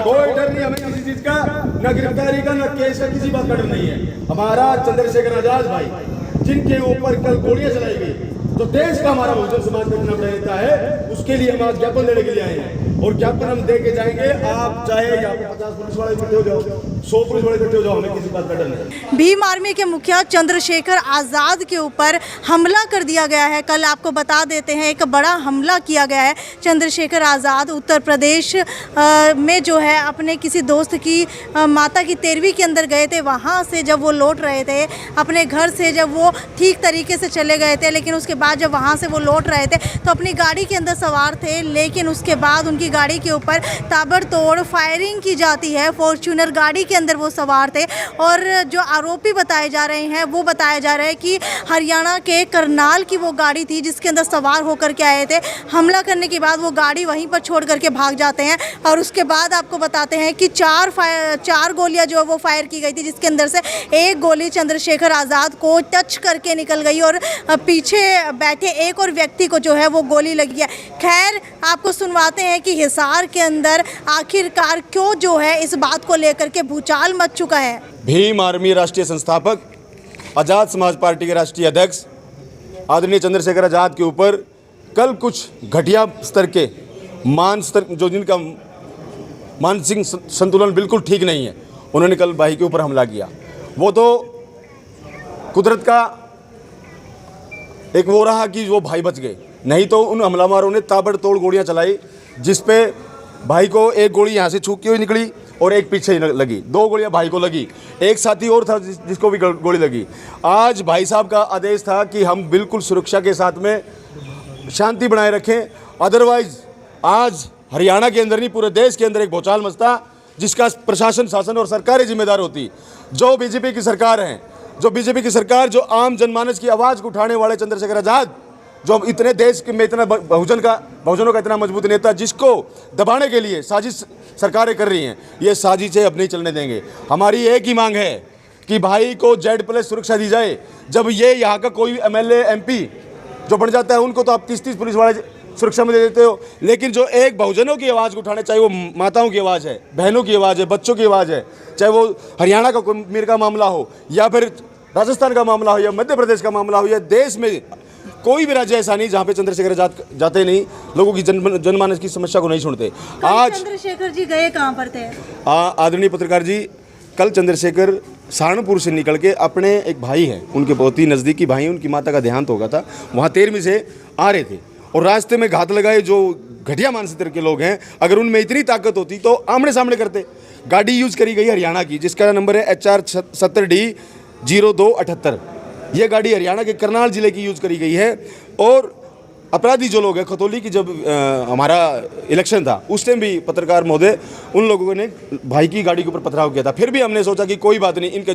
कोई डर नहीं हमें किसी चीज का, न गिरफ्तारी का, न केस का, किसी बात का डर नहीं है। हमारा चंद्रशेखर आजाद भाई जिनके ऊपर कल गोलियां चलाई गई, तो देश का हमारा बहुजन समाज का इतना बड़ा नेता है, उसके लिए हम आज ज्ञापन देने के लिए आए हैं और ज्ञापन हम दे के जाएंगे। आप चाहे यहाँ पे 50 पुलिस वाले इकट्ठे हो जाओ, 100 पुलिस वाले इकट्ठे हो जाओ, हमें किसी बात का डर नहीं। भीम आर्मी के मुखिया चंद्रशेखर आज़ाद के ऊपर हमला कर दिया गया है। कल आपको बता देते हैं एक बड़ा हमला किया गया है। चंद्रशेखर आज़ाद उत्तर प्रदेश में जो है अपने किसी दोस्त की माता की 13वीं के अंदर गए थे। वहाँ से जब वो लौट रहे थे अपने घर से, जब वो ठीक तरीके से चले गए थे, लेकिन उसके बाद जब वहाँ से वो लौट रहे थे तो अपनी गाड़ी के अंदर सवार थे, लेकिन उसके बाद उनकी गाड़ी के ऊपर ताबड़तोड़ फायरिंग की जाती है। फॉर्च्यूनर गाड़ी के अंदर वो सवार थे और जो आरोपी बताए जा रहे हैं वो बताया जा रहा है कि हरियाणा के करनाल की वो गाड़ी थी जिसके अंदर सवार होकर के आए थे। हमला करने के बाद वो गाड़ी वहीं पर छोड़ करके भाग जाते हैं और उसके बाद आपको बताते हैं कि चार गोलियां जो वो फायर की गई थी, जिसके अंदर से एक गोली चंद्रशेखर आज़ाद को टच करके निकल गई और पीछे बैठे एक और व्यक्ति को जो है वो गोली लगी है। खैर, आपको सुनवाते हैं कि हिसार के अंदर आखिरकार क्यों जो है इस बात को लेकर के भूचाल मच चुका है। भीम आर्मी राष्ट्रीय संस्थापक, आज़ाद समाज पार्टी के राष्ट्रीय अध्यक्ष आदरणीय चंद्रशेखर आज़ाद के ऊपर कल कुछ घटिया स्तर के जो जिनका मानसिक संतुलन बिल्कुल ठीक नहीं है, उन्होंने कल भाई के ऊपर हमला किया। वो तो कुदरत का एक वो रहा कि वो भाई बच गए, नहीं तो उन हमलावरों ने ताबड़तोड़ गोलियां चलाई, जिस पे भाई को एक गोली यहाँ से छूटती हुई निकली और एक पीछे ही लगी। 2 गोलियां भाई को लगी, एक साथी और था जिसको भी गोली लगी। आज भाई साहब का आदेश था कि हम बिल्कुल सुरक्षा के साथ में शांति बनाए रखें, अदरवाइज आज हरियाणा के अंदर नहीं पूरे देश के अंदर एक भूचाल मचता, जिसका प्रशासन, शासन और सरकारें जिम्मेदार होती। जो बीजेपी की सरकार है, जो आम जनमानस की आवाज़ को उठाने वाले चंद्रशेखर आज़ाद, जो इतने देश में इतना बहुजनों का इतना मजबूत नेता, जिसको दबाने के लिए साजिश सरकारें कर रही हैं, ये साजिशें अब नहीं चलने देंगे। हमारी एक ही मांग है कि भाई को Z+ सुरक्षा दी जाए। जब ये यहाँ का कोई MLA MP जो बन जाता है, उनको तो आप 30 पुलिस वाले सुरक्षा में दे देते हो, लेकिन जो एक बहुजनों की आवाज़ को उठाने, चाहे वो माताओं की आवाज़ है, बहनों की आवाज़ है, बच्चों की आवाज़ है, चाहे वो हरियाणा का मीर का मामला हो या फिर राजस्थान का मामला हो या मध्य प्रदेश का मामला हो, या देश में कोई भी राज्य ऐसा नहीं जहाँ पे चंद्रशेखर आज़ाद जाते नहीं, लोगों की जनमानस की समस्या को नहीं सुनते। आज चंद्रशेखर जी गए कहाँ पर थे? आदरणीय पत्रकार जी, कल चंद्रशेखर सहारनपुर से निकल के अपने एक भाई हैं, उनके बहुत ही नज़दीकी भाई हैं, उनकी माता का देहांत हो गया था, वहाँ 13वीं से आ रहे थे और रास्ते में घात लगाए जो घटिया मानसिकता के लोग हैं। अगर उनमें इतनी ताकत होती तो आमने सामने करते। गाड़ी यूज़ करी गई हरियाणा की, जिसका नंबर है HR 70D 0278। ये गाड़ी हरियाणा के करनाल जिले की यूज़ करी गई है। और अपराधी जो लोग हैं, खतौली की जब हमारा इलेक्शन था, उस टाइम भी पत्रकार महोदय, उन लोगों ने भाई की गाड़ी के ऊपर पथराव किया था। फिर भी हमने सोचा कि कोई बात नहीं, इनका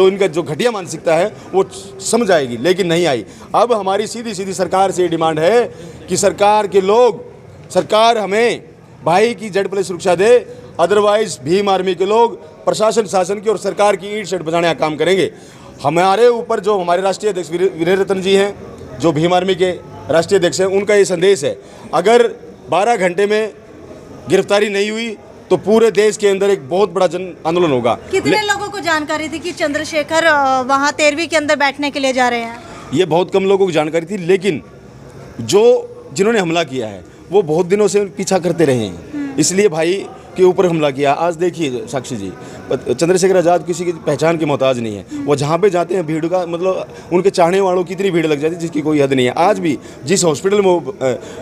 इनका जो घटिया मानसिकता है वो समझ आएगी, लेकिन नहीं आई। अब हमारी सीधी सरकार से डिमांड है कि सरकार हमें भाई की Z+ सुरक्षा दे, अदरवाइज भीम आर्मी के लोग प्रशासन, शासन की और सरकार की ईंट शेड बजाने का काम करेंगे। हमारे ऊपर जो हमारे राष्ट्रीय अध्यक्ष वीरेंद्र रतन जी हैं, जो भीम आर्मी के राष्ट्रीय अध्यक्ष हैं, उनका ये संदेश है, अगर 12 घंटे में गिरफ्तारी नहीं हुई तो पूरे देश के अंदर एक बहुत बड़ा जन आंदोलन होगा। कितने लोगों को जानकारी थी कि चंद्रशेखर वहाँ 13वीं के अंदर बैठने के लिए जा रहे हैं? ये बहुत कम लोगों को जानकारी थी, लेकिन जिन्होंने हमला किया है वो बहुत दिनों से पीछा करते रहे हैं, इसलिए भाई के ऊपर हमला किया। आज देखिए साक्षी जी, चंद्रशेखर आज़ाद किसी की पहचान के मोहताज नहीं है। वो जहाँ पे जाते हैं भीड़ का मतलब, उनके चाहने वालों की इतनी भीड़ लग जाती है जिसकी कोई हद नहीं है। आज भी जिस हॉस्पिटल में वो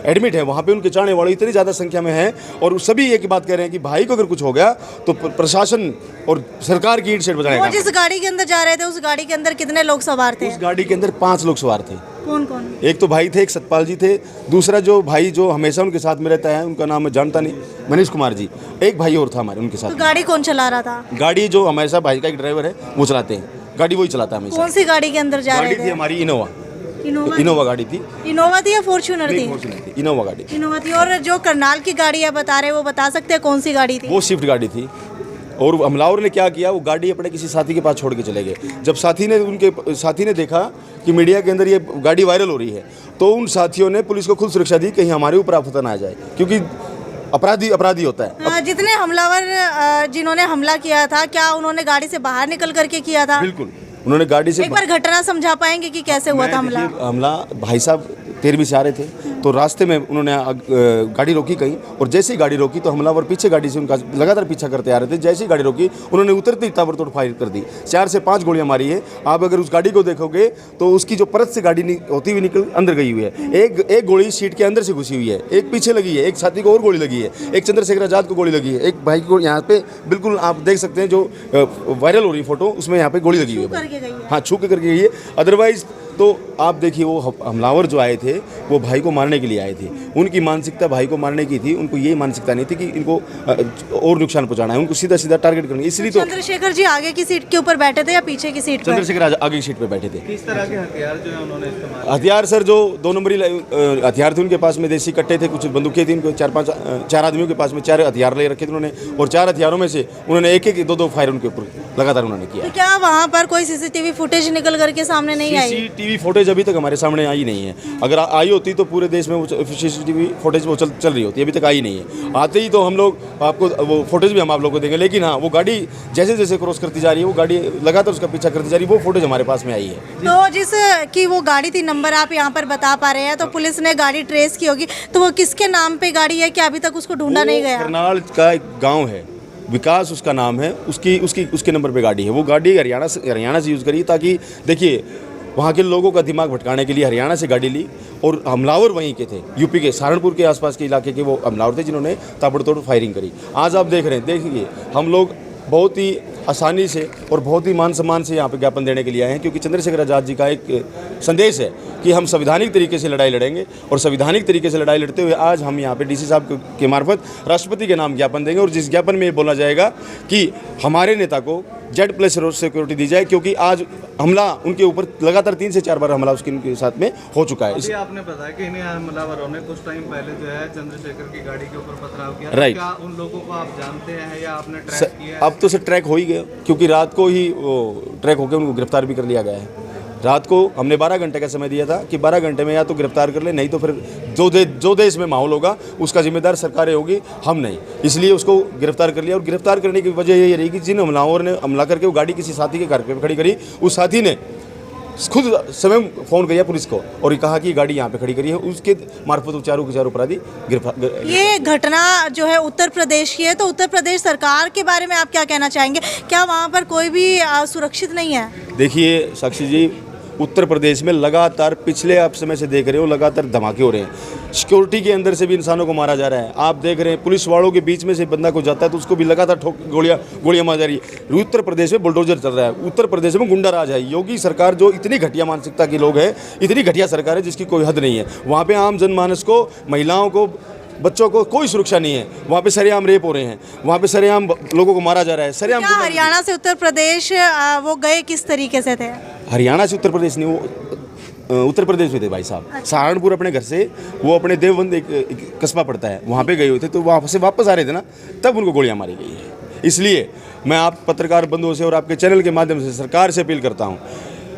एडमिट है, वहाँ पे उनके चाहने वाले इतनी ज़्यादा संख्या में हैं और सभी एक ही बात कह रहे हैं कि भाई को अगर कुछ हो गया तो प्रशासन और सरकार की ईंट शेड बजाएगा। जिस गाड़ी के अंदर जा रहे थे, उस गाड़ी के अंदर कितने लोग सवार थे? उस गाड़ी के अंदर 5 लोग सवार थे। कौन कौन? एक तो भाई थे, एक सतपाल जी थे, दूसरा जो भाई जो हमेशा उनके साथ में रहता है, उनका नाम मैं जानता नहीं, मनीष कुमार जी, एक भाई और था हमारे उनके साथ। तो गाड़ी कौन चला रहा था? गाड़ी जो हमेशा भाई का एक ड्राइवर है वो चलाते हैं, गाड़ी वही चलाता है हमेशा। कौन सी गाड़ी के अंदर जा रहे थे? गाड़ी थी हमारी इनोवा गाड़ी थी। इनोवा थी या फॉर्च्यूनर थी? इनोवा गाड़ी। इनोवा थी। और जो करनाल की गाड़ी आप बता रहे हैं, वो बता सकते हैं कौन सी गाड़ी थी? वो स्विफ्ट गाड़ी थी। और हमलावर ने क्या किया, वो गाड़ी अपने किसी साथी के पास छोड़ के चले गए। जब उनके साथी ने देखा कि मीडिया के अंदर ये गाड़ी वायरल हो रही है, तो उन साथियों ने पुलिस को खुद सुरक्षा दी, कहीं हमारे ऊपर आफत ना आ जाए, क्योंकि अपराधी होता है। जितने हमलावर जिन्होंने हमला किया था, क्या उन्होंने गाड़ी से बाहर निकल करके किया था? बिल्कुल, उन्होंने गाड़ी से एक बार घटना समझा पाएंगे कि कैसे हुआ था हमला? हमला भाई साहब 13वीं से आ रहे थे, तो रास्ते में उन्होंने गाड़ी रोकी कहीं, और जैसे ही गाड़ी रोकी तो हमलावर पीछे गाड़ी से उनका लगातार पीछा करते आ रहे थे। जैसे ही गाड़ी रोकी उन्होंने उतरते ही ताबड़तोड़ फायर कर दी, 4 से 5 गोलियां मारी है। आप अगर उस गाड़ी को देखोगे तो उसकी जो परत से गाड़ी होती हुई निकल अंदर गई हुई है। एक गोली सीट के अंदर से घुसी हुई है, एक पीछे लगी है, एक साथी को और गोली लगी है, एक चंद्रशेखर आजाद को गोली लगी है, एक भाई को यहाँ पे बिल्कुल आप देख सकते हैं जो वायरल हो रही फोटो, उसमें यहाँ पे गोली लगी हुई है। हाँ, छू के करके गई है। अदरवाइज तो आप देखिए वो हमलावर जो आए थे वो भाई को मारने के लिए आए थे। उनकी मानसिकता भाई को मारने की थी, उनको ये मानसिकता नहीं थी कि इनको और नुकसान पहुंचाना है, उनको सीधा सीधा टारगेट करना। इसलिए तो चंद्रशेखर जी आगे की सीट के ऊपर बैठे थे या पीछे की सीट पर? चंद्रशेखर आगे की सीट पर बैठे थे। किस तरह के हथियार जो है उन्होंने इस्तेमाल? हथियार सर जो 2 नंबरी हथियार थे उनके पास में, देसी कट्टे थे, कुछ बंदूकें थी उनको, 4 आदमियों के पास में 4 हथियार ले रखे थे उन्होंने, और 4 हथियारों में से उन्होंने एक 2 फायर उनके ऊपर लगातार उन्होंने किया। तो क्या वहाँ पर कोई सीसीटीवी फुटेज निकल करके सामने नहीं आई? सीसीटीवी फुटेज अभी तक हमारे सामने आई नहीं है। अगर आई होती तो पूरे देश में वो सीसीटीवी फुटेज वो चल रही होती, अभी तक आई नहीं है। आते ही तो हम लोग आपको वो फुटेज भी हम आप लोगों को देंगे, लेकिन हाँ वो गाड़ी जैसे जैसे क्रॉस करती जा रही है, वो गाड़ी लगातार उसका पीछा करती जा रही है, वो फुटेज हमारे पास में आई है। तो जिस की वो गाड़ी थी, नंबर आप यहाँ पर बता पा रहे हैं, तो पुलिस ने गाड़ी ट्रेस की होगी, तो वो किसके नाम पे गाड़ी है, क्या अभी तक उसको ढूंढा नहीं गया? करनाल का एक गाँव है, विकास उसका नाम है, उसके नंबर पे गाड़ी है। वो गाड़ी हरियाणा से यूज़ करी, ताकि देखिए वहाँ के लोगों का दिमाग भटकाने के लिए हरियाणा से गाड़ी ली, और हमलावर वहीं के थे, यूपी के सहारनपुर के आसपास के इलाके के वो हमलावर थे जिन्होंने ताबड़तोड़ फायरिंग करी। आज आप देख रहे हैं, देखिए हम लोग बहुत ही आसानी से और बहुत ही मान सम्मान से यहाँ पे ज्ञापन देने के लिए आए हैं, क्योंकि चंद्रशेखर आजाद जी का एक संदेश है कि हम संवैधानिक तरीके से लड़ाई लड़ेंगे, और संवैधानिक तरीके से लड़ाई लड़ते हुए आज हम यहाँ पे डीसी साहब के मार्फत राष्ट्रपति के नाम ज्ञापन देंगे, और जिस ज्ञापन में ये बोला जाएगा कि हमारे नेता को Z+ सिक्योरिटी दी जाए, क्योंकि आज हमला उनके ऊपर लगातार 3 से 4 बार हमला उनके साथ में हो चुका है। अभी आपने बताया कि इन्हीं हमलावरों ने कुछ टाइम पहले जो है चंद्रशेखर की गाड़ी के ऊपर पथराव किया। राइट। क्या उन लोगों को आप जानते हैं या आपने ट्रैक किया है? अब तो सर ट्रैक हो ही गया, क्योंकि रात को ही वो ट्रैक होकर उनको गिरफ्तार भी कर लिया गया है। रात को हमने 12 घंटे का समय दिया था कि 12 घंटे में या तो गिरफ्तार कर ले, नहीं तो फिर जो देश में माहौल होगा उसका जिम्मेदार सरकारें होगी, हम नहीं। इसलिए उसको गिरफ्तार कर लिया, और गिरफ्तार करने की वजह ये रही कि जिन हमलावरों ने हमला करके वो गाड़ी किसी साथी के घर पे खड़ी करी, उस साथी ने खुद स्वयं फ़ोन किया पुलिस को और कहा कि गाड़ी यहाँ पे खड़ी करी है, उसके मार्फत चारों के चारों अपराधी गिरफ्तार। ये घटना जो है उत्तर प्रदेश की है, तो उत्तर प्रदेश सरकार के बारे में आप क्या कहना चाहेंगे? क्या वहाँ पर कोई भी सुरक्षित नहीं है? देखिए साक्षी जी, उत्तर प्रदेश में लगातार पिछले आप समय से देख रहे हो लगातार धमाके हो रहे हैं। सिक्योरिटी के अंदर से भी इंसानों को मारा जा रहा है। आप देख रहे हैं पुलिस वालों के बीच में से बंदा को जाता है तो उसको भी लगातार गोलियां मार जा रही है। उत्तर प्रदेश में बुलडोजर चल रहा है, उत्तर प्रदेश में गुंडा राज है। योगी सरकार जो इतनी घटिया मानसिकता के लोग हैं, इतनी घटिया सरकार है जिसकी कोई हद नहीं है। वहाँ पर आम जनमानस को, महिलाओं को, बच्चों को कोई सुरक्षा नहीं है। वहाँ पे सरेआम रेप हो रहे हैं, वहाँ पे सरेआम लोगों को मारा जा रहा है। सरेआम हरियाणा से उत्तर प्रदेश वो गए किस तरीके से थे? हरियाणा से उत्तर प्रदेश नहीं, वो उत्तर प्रदेश में थे भाई साहब। सहारनपुर अपने घर से वो अपने देवबंद एक कस्बा पड़ता है, वहाँ पे गए हुए थे, तो वहाँ से वापस आ रहे थे ना, तब उनको गोलियाँ मारी गई है। इसलिए मैं आप पत्रकार बंधुओं से और आपके चैनल के माध्यम से सरकार से अपील करता हूँ,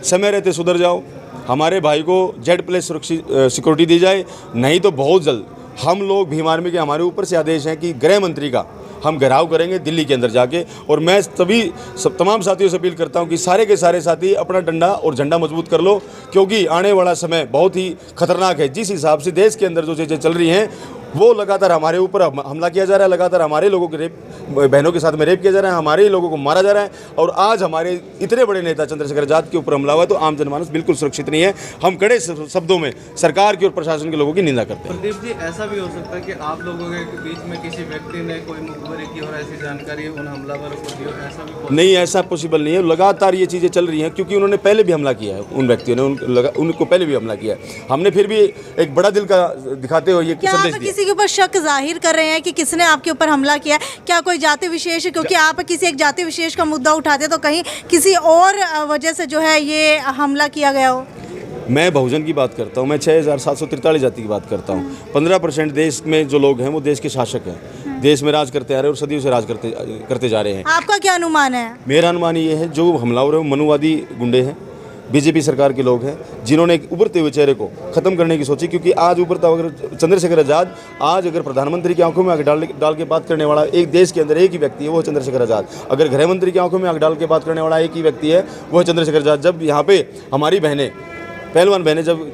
समय रहते सुधर जाओ, हमारे भाई को Z+ सिक्योरिटी दी जाए, नहीं तो बहुत जल्द हम लोग भीम आर्मी के हमारे ऊपर से आदेश हैं कि गृह मंत्री का हम घेराव करेंगे दिल्ली के अंदर जाके। और मैं तमाम साथियों से अपील करता हूं कि सारे के सारे साथी अपना डंडा और झंडा मजबूत कर लो, क्योंकि आने वाला समय बहुत ही खतरनाक है। जिस हिसाब से देश के अंदर जो चीज़ें चल रही हैं, वो लगातार हमारे ऊपर हमला किया जा रहा है, लगातार हमारे लोगों के बहनों के साथ में रेप किया जा रहा है, हमारे लोगों को मारा जा रहा है। और आज हमारे इतने बड़े नेता चंद्रशेखर आजाद के ऊपर हमला हुआ, तो आम जनमानस बिल्कुल सुरक्षित नहीं है। हम कड़े शब्दों में सरकार की और प्रशासन के लोगों की निंदा करते हैं। प्रदीप जी, ऐसा भी हो सकता है कि आप लोगों के बीच में किसी व्यक्ति ने कोई मुखबरी की और ऐसी जानकारी उन हमलावरों को दी हो, ऐसा भी नहीं, ऐसा पॉसिबल नहीं है। लगातार ये चीज़ें चल रही हैं, क्योंकि उन्होंने पहले भी हमला किया है, उन व्यक्तियों ने उनको पहले भी हमला किया है। हमने फिर भी एक बड़ा दिल का दिखाते हुए ये संदेश दिया। किसी के ऊपर शक जाहिर कर रहे हैं कि किसने आपके ऊपर हमला किया है? क्या कोई जाति विशेष, क्योंकि आप किसी एक जाति विशेष का मुद्दा उठाते तो कहीं किसी और वजह से जो है ये हमला किया गया हो? मैं बहुजन की बात करता हूँ, मैं 6743 जाति की बात करता हूँ। 15% देश में जो लोग हैं वो देश के शासक हैं, देश में राज करते आ रहे हैं और सदियों से राज करते जा रहे हैं। आपका क्या अनुमान है? मेरा अनुमान ये है, जो हमलावर हैं वो मनुवादी गुंडे हैं, बीजेपी सरकार के लोग हैं जिन्होंने एक उभरते हुए चेहरे को ख़त्म करने की सोची, क्योंकि आज उभरता अगर चंद्रशेखर आज़ाद आज अगर प्रधानमंत्री की आंखों में आग डाल के बात करने वाला एक देश के अंदर एक ही व्यक्ति है, वो है चंद्रशेखर आज़ाद। अगर गृह मंत्री की आंखों में आग डाल के बात करने वाला एक ही व्यक्ति है, वो है चंद्रशेखर आज़ाद। जब यहाँ पे हमारी बहनें, पहलवान बहनें जब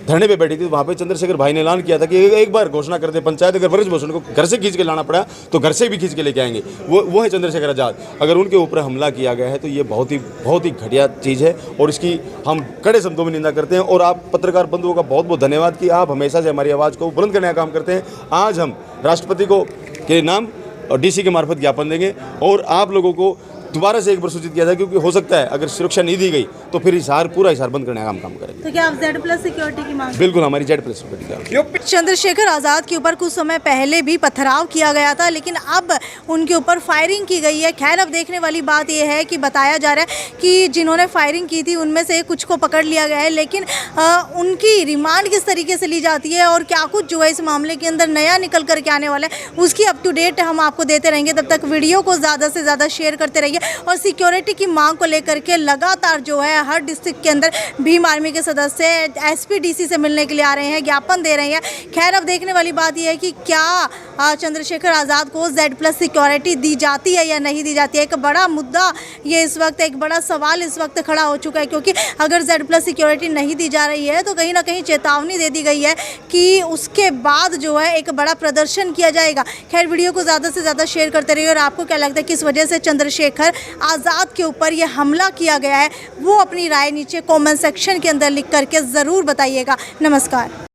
धरने पे बैठी थी, वहाँ पे चंद्रशेखर भाई ने ऐलान किया था कि एक बार घोषणा कर दे पंचायत, अगर ब्रजभूषण को घर से खींच के लाना पड़ा तो घर से भी खींच के लेके आएंगे। वो है चंद्रशेखर आज़ाद। अगर उनके ऊपर हमला किया गया है तो ये बहुत ही घटिया चीज़ है और इसकी हम कड़े शब्दों में निंदा करते हैं। और आप पत्रकार बंधुओं का बहुत बहुत धन्यवाद कि आप हमेशा से हमारी आवाज़ को बुलंद करने का काम करते हैं। आज हम राष्ट्रपति को के नाम और डीसी के मार्फत ज्ञापन देंगे और आप लोगों को दोबारा से एक बार सूचित किया था, क्योंकि हो सकता है अगर सुरक्षा नहीं दी गई तो फिर पूरा हिसार बंद करने का काम करेंगे। तो क्या आप Z+ सिक्योरिटी की मांग? बिल्कुल, हमारी Z+ सिक्योरिटी। चंद्रशेखर आज़ाद के ऊपर कुछ समय पहले भी पथराव किया गया था, लेकिन अब उनके ऊपर फायरिंग की गई है। खैर, अब देखने वाली बात यह है कि बताया जा रहा है कि जिन्होंने फायरिंग की थी उनमें से कुछ को पकड़ लिया गया है, लेकिन उनकी रिमांड किस तरीके से ली जाती है और क्या कुछ जो है इस मामले के अंदर नया निकल करके आने वाला है, उसकी अप टू डेट हम आपको देते रहेंगे। तब तक वीडियो को ज़्यादा से ज़्यादा शेयर करते रहिए और सिक्योरिटी की मांग को लेकर के लगातार जो है हर डिस्ट्रिक्ट के अंदर भीम आर्मी के सदस्य SP DC से मिलने के लिए आ रहे हैं, ज्ञापन दे रहे हैं। खैर, अब देखने वाली बात यह है कि क्या चंद्रशेखर आज़ाद को Z+ सिक्योरिटी दी जाती है या नहीं दी जाती है। एक बड़ा मुद्दा ये इस वक्त, एक बड़ा सवाल इस वक्त खड़ा हो चुका है, क्योंकि अगर Z+ सिक्योरिटी नहीं दी जा रही है तो कहीं ना कहीं चेतावनी दे दी गई है कि उसके बाद जो है एक बड़ा प्रदर्शन किया जाएगा। खैर, वीडियो को ज़्यादा से ज़्यादा शेयर करते रहिए और आपको क्या लगता है किस वजह से चंद्रशेखर आज़ाद के ऊपर ये हमला किया गया है, वो अपनी राय नीचे कमेंट सेक्शन के अंदर लिख करके ज़रूर बताइएगा। नमस्कार।